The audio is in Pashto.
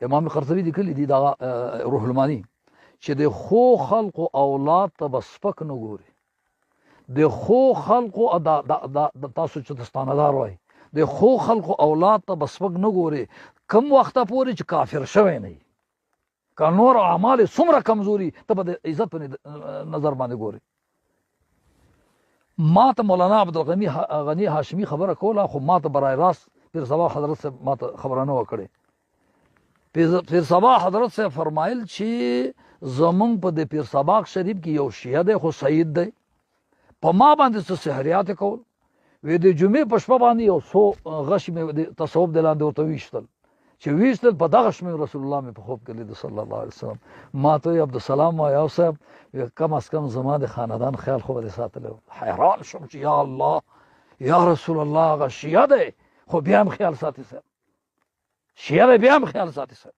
امام قرطبي لیکلي دي دا روح المانی چې د خو خلقو اولاد ته به سپک نه ګوري، د خو خلقو تاسو چې دستاندار وای د خو خلقو اولاد ته به سپک نه ګوري کم وخته پورې چې کافر شوی نه وي، که نور اعمال څومره کمزوري ته به د عزت په نظر باندې ګوري. ما ته مولانا عبدالغني غني هاشمي خبره کوله، خو ما ته برای راست پیر صبا حضرت صاحب ما ته خبره نه وکړې. پیر صبا حضرت صاحب فرمایل چې زمونږ په د پیر صباغ شریف کې یو شیعه دی خو سید دی، په ما باندې څه سحریات کول، وی د جمعې په شپه باندې یو څو غش مې د تصوف د لاندې ورته ویشتل، چې ویشتل په دغه شمې رسول الله مې په خوب کې لید صلی الله علیه وسلم. ما ته عبدالسلام وایو صاحب کم از کم زما د خاندان خیال خو به دې ساتلی. حیران شوم چې یا الله یا رسول الله هغه شیعه دی خو بیا هم خیال ساتي صاحب، شیعه دی بیا هم خیال ساتي صاحب.